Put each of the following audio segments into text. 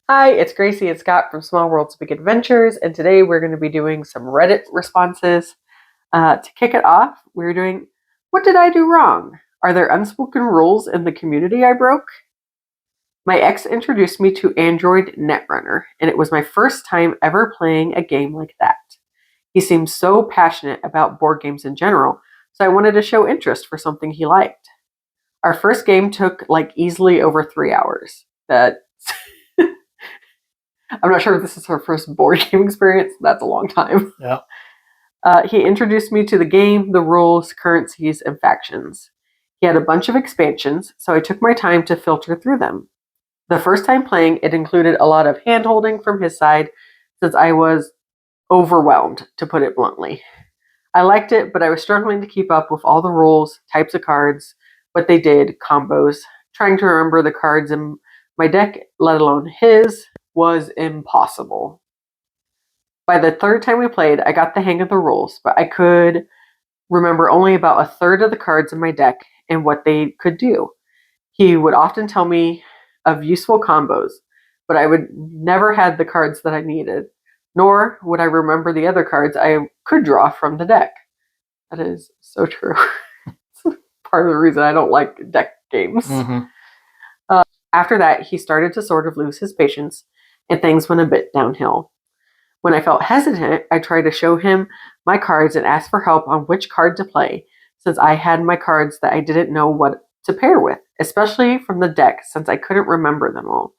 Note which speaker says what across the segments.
Speaker 1: Hi, it's Gracie and Scott from Small Worlds Big Adventures, and today we're going to be doing some Reddit responses. To kick it off, we're doing What did I do wrong? Are there unspoken rules in the community I broke? My ex introduced me to Android Netrunner, and it was my first time ever playing a game like that. He seemed so passionate about board games in general, so I wanted to show interest for something he liked. Our first game took like easily over 3 hours. I'm not sure if this is her first board game experience. That's a long time.
Speaker 2: Yeah.
Speaker 1: He introduced me to the game, the rules, currencies, and factions. He had a bunch of expansions, so I took my time to filter through them. The first time playing, it included a lot of hand holding from his side, since I was overwhelmed, to put it bluntly. I liked it, but I was struggling to keep up with all the rules, types of cards, what they did, combos. Trying to remember the cards in my deck, let alone his, was impossible. By the third time we played, I got the hang of the rules, but I could remember only about a third of the cards in my deck and what they could do. He would often tell me of useful combos, but I would never had the cards that I needed, nor would I remember the other cards I could draw from the deck. That is so true. It's part of the reason I don't like deck games.
Speaker 2: Mm-hmm.
Speaker 1: After that, he started to sort of lose his patience, and things went a bit downhill. When I felt hesitant, I tried to show him my cards and ask for help on which card to play, since I had my cards that I didn't know what to pair with, especially from the deck, since I couldn't remember them all.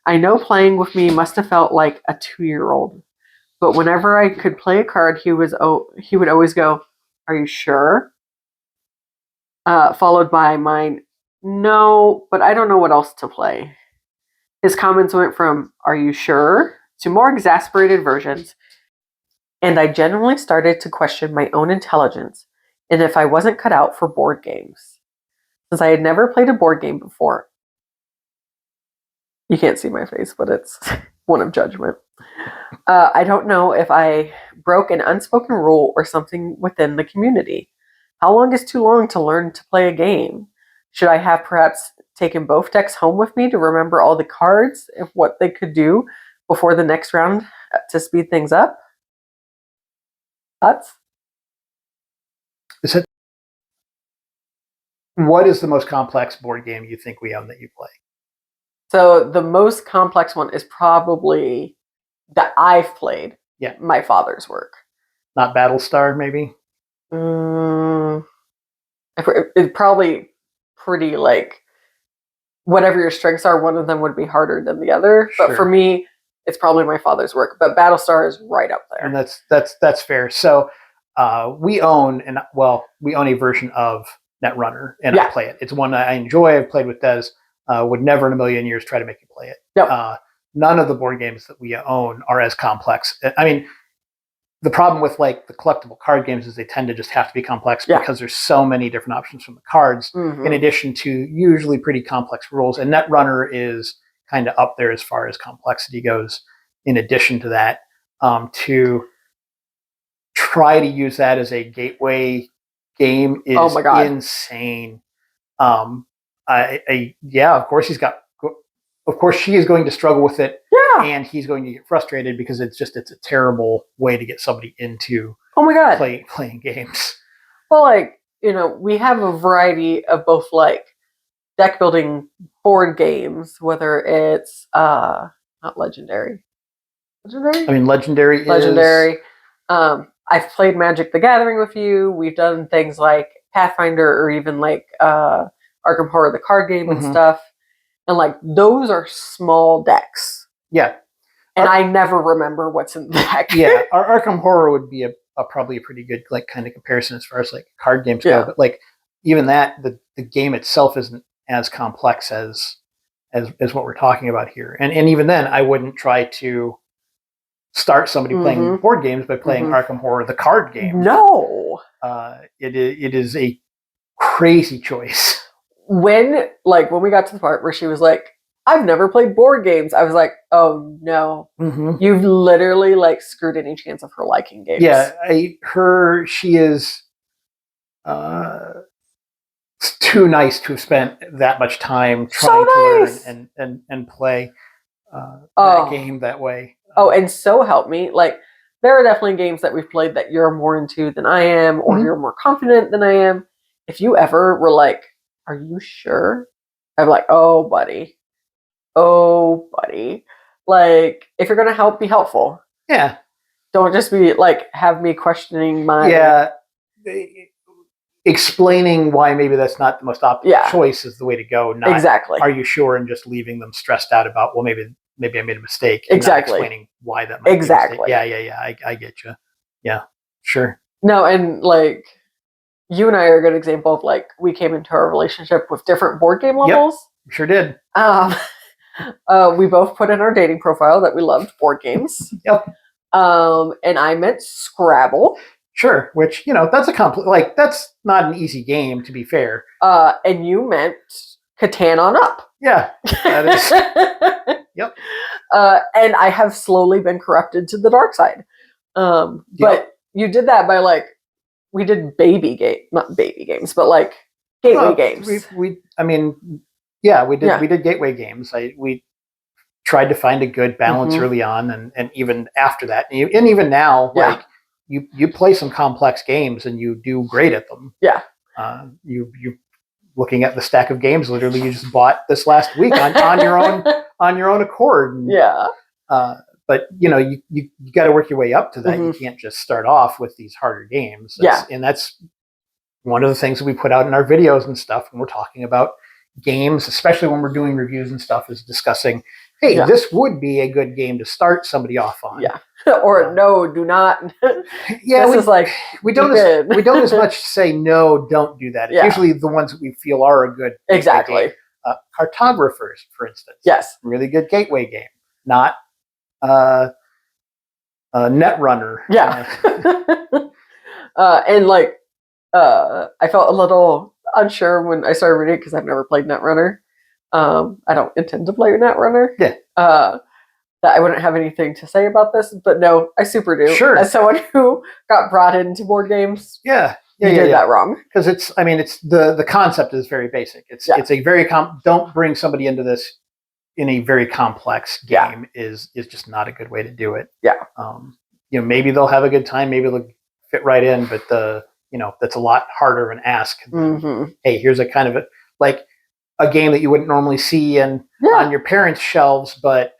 Speaker 1: I know playing with me must have felt like a 2-year-old, but whenever I could play a card, he would always go, "Are you sure?" Followed by mine, "No, but I don't know what else to play." His comments went from, "Are you sure?" to more exasperated versions, and I genuinely started to question my own intelligence and if I wasn't cut out for board games. Since I had never played a board game before, you can't see my face, but it's one of judgment. I don't know if I broke an unspoken rule or something within the community. How long is too long to learn to play a game? Should I have perhaps taken both decks home with me to remember all the cards and what they could do before the next round to speed things up? Thoughts?
Speaker 2: What is the most complex board game you think we own that you play?
Speaker 1: So the most complex one is probably that I've played.
Speaker 2: Yeah.
Speaker 1: My father's work.
Speaker 2: Not Battlestar, maybe?
Speaker 1: It's probably pretty like whatever your strengths are, one of them would be harder than the other.
Speaker 2: Sure.
Speaker 1: But for me, it's probably my father's work. But Battlestar is right up there.
Speaker 2: And that's fair. So we own a version of Netrunner, and I play it. It's one I enjoy. I've played with Des. Would never in a million years try to make you play it.
Speaker 1: Nope.
Speaker 2: None of the board games that we own are as complex. I mean, the problem with like the collectible card games is they tend to just have to be complex because there's so many different options from the cards, in addition to usually pretty complex rules. And Netrunner is kind of up there as far as complexity goes. In addition to that, to try to use that as a gateway game is insane. Of course of course she is going to struggle with it. Yeah. And he's going to get frustrated because it's a terrible way to get somebody into playing games.
Speaker 1: Well, we have a variety of both like deck building board games, whether it's not Legendary.
Speaker 2: I mean, Legendary.
Speaker 1: I've played Magic the Gathering with you. We've done things like Pathfinder or even like Arkham Horror, the card game and stuff. And like those are small decks.
Speaker 2: Yeah.
Speaker 1: And I never remember what's in the deck.
Speaker 2: Yeah. Our Arkham Horror would be probably a pretty good like kind of comparison as far as like card games go. But like even that, the game itself isn't as complex as what we're talking about here. And even then I wouldn't try to start somebody playing board games by playing Arkham Horror, the card game.
Speaker 1: No.
Speaker 2: It is a crazy choice.
Speaker 1: When we got to the part where she was like, "I've never played board games," I was like, "Oh no, you've literally like screwed any chance of her liking games."
Speaker 2: Yeah, she is too nice to have spent that much time trying to learn and play. that game that way.
Speaker 1: Oh, and so help me. Like, there are definitely games that we've played that you're more into than I am, or you're more confident than I am. If you ever were like, "Are you sure?" I'm like, "Oh, buddy. Oh, buddy." Like, if you're gonna help, be helpful.
Speaker 2: Yeah.
Speaker 1: Don't just be like have me questioning my
Speaker 2: explaining why maybe that's not the most optimal choice is the way to go. Not
Speaker 1: exactly.
Speaker 2: Are you sure? And just leaving them stressed out about, well, maybe I made a mistake.
Speaker 1: And exactly.
Speaker 2: Not explaining why that might be a mistake. Yeah. I get you. Yeah, sure.
Speaker 1: No, and like you and I are a good example of like we came into our relationship with different board game levels.
Speaker 2: Yep, sure did.
Speaker 1: We both put in our dating profile that we loved board games.
Speaker 2: Yep.
Speaker 1: And I meant Scrabble.
Speaker 2: Sure, which that's that's not an easy game, to be fair.
Speaker 1: And you meant Catan on up.
Speaker 2: Yeah, that is. Yep.
Speaker 1: And I have slowly been corrupted to the dark side. But you did that by like we did not baby games, but like gateway games.
Speaker 2: We did gateway games. We tried to find a good balance early on, and even after that, and even now, like you play some complex games and you do great at them.
Speaker 1: Yeah.
Speaker 2: You looking at the stack of games literally you just bought this last week on your own accord. And,
Speaker 1: yeah.
Speaker 2: But you got to work your way up to that. You can't just start off with these harder games. And that's one of the things that we put out in our videos and stuff when we're talking about games, especially when we're doing reviews and stuff, is discussing, hey, this would be a good game to start somebody off on.
Speaker 1: Yeah. Or no, do not.
Speaker 2: Yeah, we don't as much say no, don't do that. It's usually the ones that we feel are a good
Speaker 1: exactly.
Speaker 2: Game. Cartographers, for instance.
Speaker 1: Yes.
Speaker 2: Really good gateway game. Not Netrunner.
Speaker 1: Yeah. And like I felt a little unsure when I started reading it because I've never played Netrunner. I don't intend to play Netrunner.
Speaker 2: Yeah.
Speaker 1: That I wouldn't have anything to say about this, but no, I super do.
Speaker 2: Sure.
Speaker 1: As someone who got brought into board games, you did that wrong.
Speaker 2: Because it's the concept is very basic. It's a very don't bring somebody into this in a very complex game is just not a good way to do it.
Speaker 1: Yeah.
Speaker 2: Maybe they'll have a good time, maybe they'll fit right in, but that's a lot harder of an ask than, hey, here's a kind of a game that you wouldn't normally see on your parents' shelves, but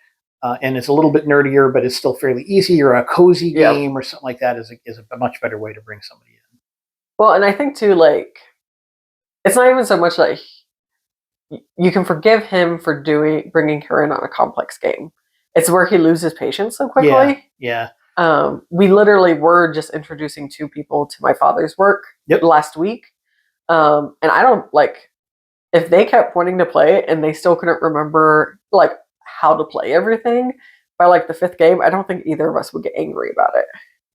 Speaker 2: and it's a little bit nerdier, but it's still fairly easy, or a cozy game or something like that is a much better way to bring somebody in.
Speaker 1: Well, and I think too, like, it's not even so much like you can forgive him for bringing her in on a complex game. It's where he loses patience so quickly.
Speaker 2: Yeah.
Speaker 1: We literally were just introducing 2 people to my father's work last week. And I don't if they kept wanting to play and they still couldn't remember how to play everything by the 5th game, I don't think either of us would get angry about it.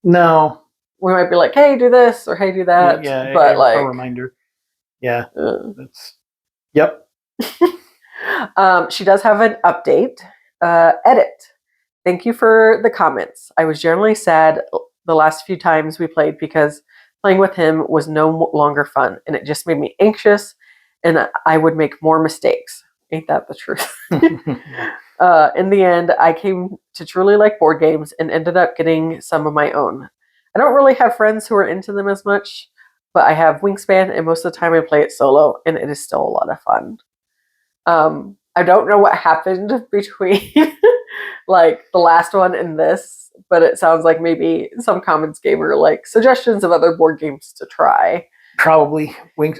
Speaker 2: No.
Speaker 1: We might be like, hey, do this or hey, do that.
Speaker 2: Yeah,
Speaker 1: but
Speaker 2: a reminder. Yeah. That's yep.
Speaker 1: She does have an update. Edit. Thank you for the comments. I was generally sad the last few times we played because playing with him was no longer fun, and it just made me anxious, and I would make more mistakes. Ain't that the truth? In the end, I came to truly like board games and ended up getting some of my own. I don't really have friends who are into them as much, but I have Wingspan, and most of the time I play it solo, and it is still a lot of fun. I don't know what happened between the last one and this, but it sounds like maybe some comments gave her suggestions of other board games to try.
Speaker 2: Probably. We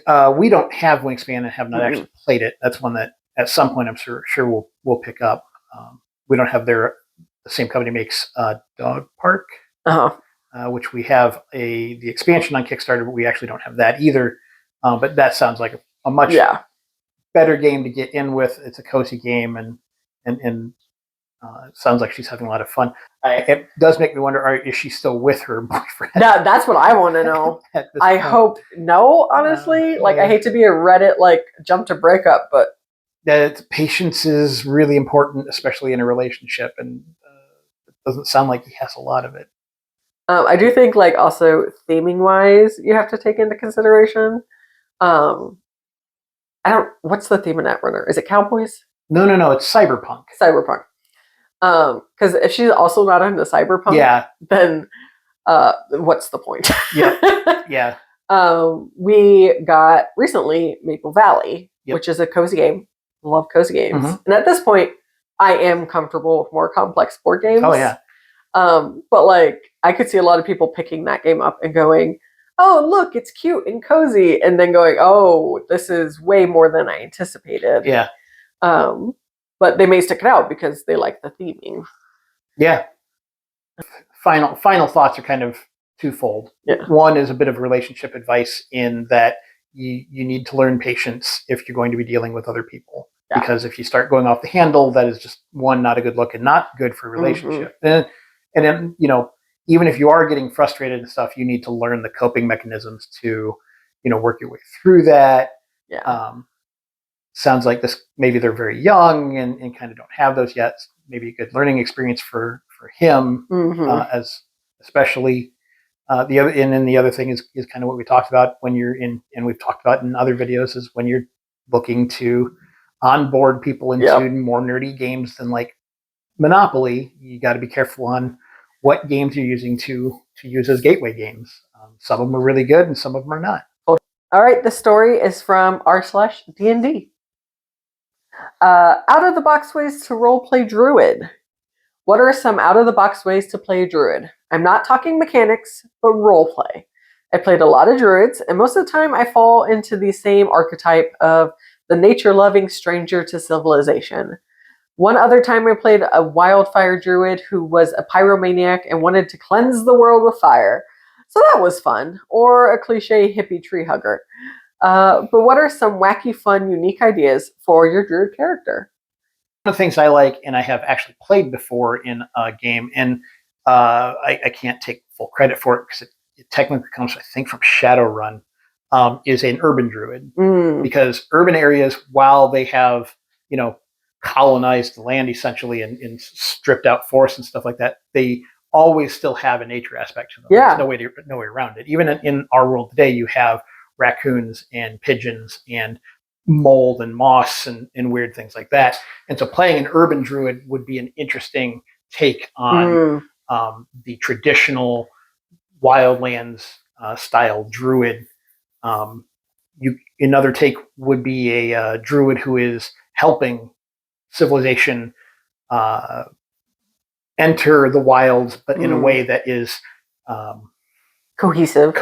Speaker 2: don't have Wingspan and have not actually played it. That's one that at some point I'm sure we'll pick up. We don't have the same company makes Dog Park, which we have the expansion on Kickstarter, but we actually don't have that either. But that sounds like a much better game to get in with. It's a cozy game, and it sounds like she's having a lot of fun. It does make me wonder: is she still with her boyfriend?
Speaker 1: That's what I want to know. I hope no. Honestly, I hate to be a Reddit jump to breakup, but
Speaker 2: that patience is really important, especially in a relationship, and it doesn't sound like he has a lot of it.
Speaker 1: I do think also theming wise, you have to take into consideration. What's the theme of Netrunner? Is it cowboys?
Speaker 2: No. It's cyberpunk.
Speaker 1: Cyberpunk. Because if she's also not into cyberpunk, then what's the point?
Speaker 2: Yeah.
Speaker 1: We got recently Maple Valley, which is a cozy game. Love cozy games. And at this point, I am comfortable with more complex board games.
Speaker 2: Oh, yeah.
Speaker 1: But like, I could see a lot of people picking that game up and going, oh, look, it's cute and cozy. And then going, oh, this is way more than I anticipated.
Speaker 2: Yeah.
Speaker 1: But they may stick it out because they like the theming.
Speaker 2: Yeah. Final thoughts are kind of twofold.
Speaker 1: Yeah.
Speaker 2: One is a bit of relationship advice in that you need to learn patience if you're going to be dealing with other people. Yeah. Because if you start going off the handle, that is just one, not a good look and not good for a relationship. And then, even if you are getting frustrated and stuff, you need to learn the coping mechanisms to, work your way through that.
Speaker 1: Yeah.
Speaker 2: Sounds like maybe they're very young and kind of don't have those yet. Maybe a good learning experience for him, as especially the other thing is kind of what we talked about when you're in, and we've talked about in other videos, is when you're looking to onboard people into more nerdy games than like Monopoly, you got to be careful on what games you're using to use as gateway games. Some of them are really good and some of them are not.
Speaker 1: All right, the story is from r/D&D. Out of the box ways to roleplay Druid. What are some out-of-the-box ways to play a Druid? I'm not talking mechanics, but roleplay. I played a lot of Druids, and most of the time I fall into the same archetype of the nature-loving stranger to civilization. One other time I played a wildfire Druid who was a pyromaniac and wanted to cleanse the world with fire. So that was fun. Or a cliche hippie tree hugger. But what are some wacky, fun, unique ideas for your Druid character?
Speaker 2: One of the things I like, and I have actually played before in a game, and I can't take full credit for it because it technically comes, I think, from Shadowrun, is an urban Druid. Because urban areas, while they have, colonized the land essentially and stripped out forests and stuff like that, they always still have a nature aspect to them.
Speaker 1: Yeah.
Speaker 2: There's no way around it. Even in our world today, you have raccoons and pigeons and mold and moss and weird things like that. And so playing an urban Druid would be an interesting take on the traditional wildlands style Druid. Another take would be a Druid who is helping civilization enter the wilds, but in a way that is cohesive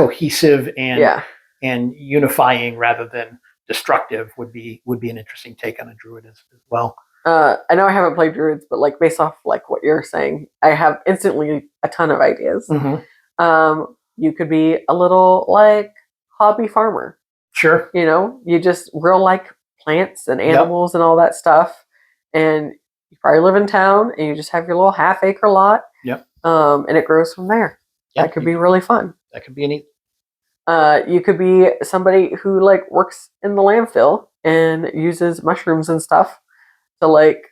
Speaker 2: and unifying rather than destructive would be an interesting take on a Druid as well.
Speaker 1: I know I haven't played Druids, but like based off like what you're saying, I have instantly a ton of ideas. You could be a little like hobby farmer.
Speaker 2: Sure.
Speaker 1: You just real like plants and animals and all that stuff. And you probably live in town and you just have your little half-acre lot.
Speaker 2: Yep.
Speaker 1: And it grows from there. That could be really fun.
Speaker 2: That could be neat.
Speaker 1: You could be somebody who like works in the landfill and uses mushrooms and stuff to like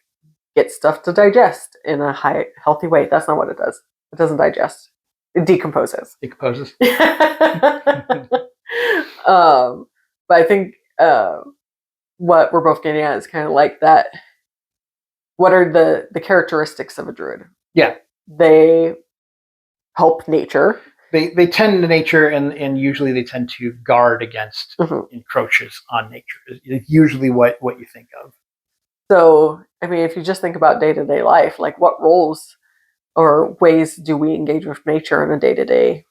Speaker 1: get stuff to digest in a healthy way. That's not what it does. It doesn't digest. It decomposes. But I think what we're both getting at is kind of like that. What are the characteristics of a Druid?
Speaker 2: Yeah.
Speaker 1: They help nature.
Speaker 2: They tend to nature, and usually they tend to guard against encroaches on nature. It's usually what you think of.
Speaker 1: So, I mean, if you just think about day-to-day life, like what roles or ways do we engage with nature on a day-to-day,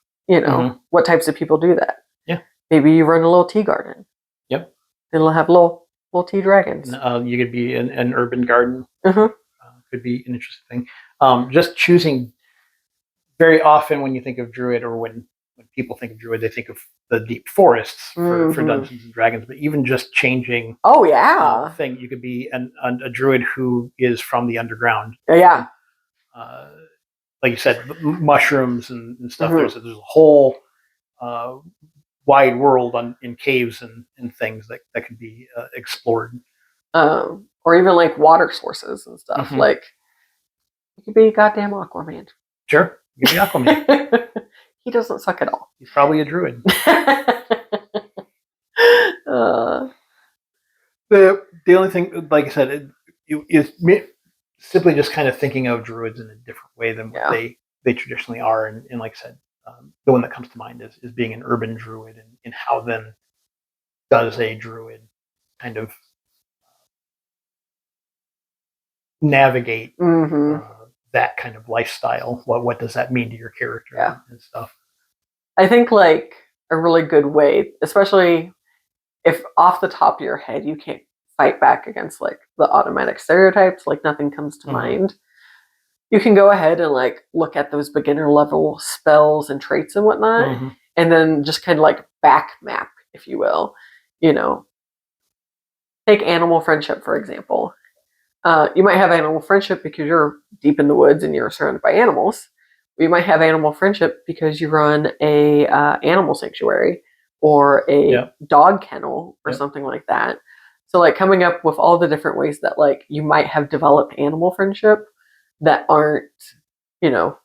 Speaker 1: what types of people do that?
Speaker 2: Yeah.
Speaker 1: Maybe you run a little tea garden.
Speaker 2: Yep.
Speaker 1: And we'll have little tea dragons.
Speaker 2: You could be an urban garden. Could be an interesting thing. Just choosing. Very often when you think of Druid, or when people think of Druid, they think of the deep forests for Dungeons and Dragons. But even just changing thing, you could be a Druid who is from the underground.
Speaker 1: Yeah.
Speaker 2: Like you said, mushrooms and stuff. There's a whole wide world in caves and things that can be explored.
Speaker 1: Or even like water sources and stuff. Like, you could be a goddamn Aquaman.
Speaker 2: Sure. You could be Aquaman.
Speaker 1: He doesn't suck at all.
Speaker 2: He's probably a Druid. The only thing, like I said, is simply just kind of thinking of druids in a different way than what they traditionally are. And like I said, the one that comes to mind is being an urban druid, and how then does a druid kind of navigate that kind of lifestyle? What does that mean to your character and stuff?
Speaker 1: I think like a really good way, especially if off the top of your head you can't fight back against like the automatic stereotypes, like nothing comes to mind, you can go ahead and like look at those beginner level spells and traits and whatnot, and then just kind of like back map, if you will. You know, take animal friendship for example. You might have animal friendship because you're deep in the woods and you're surrounded by animals. You might have animal friendship because you run a animal sanctuary or a dog kennel or something like that. So like coming up with all the different ways that like you might have developed animal friendship that aren't, you know,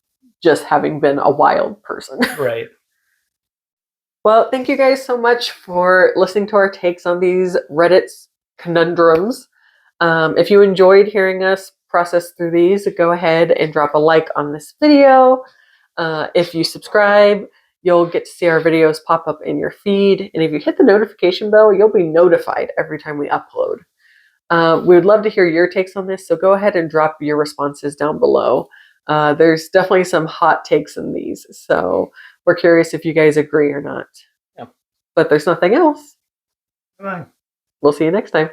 Speaker 1: just having been a wild person.
Speaker 2: Right.
Speaker 1: Well, thank you guys so much for listening to our takes on these Reddit's conundrums. If you enjoyed hearing us process through these, go ahead and drop a like on this video. If you subscribe, you'll get to see our videos pop up in your feed. And if you hit the notification bell, you'll be notified every time we upload. We would love to hear your takes on this, so go ahead and drop your responses down below. There's definitely some hot takes in these, so we're curious if you guys agree or not. But there's nothing else.
Speaker 2: Bye.
Speaker 1: We'll see you next time.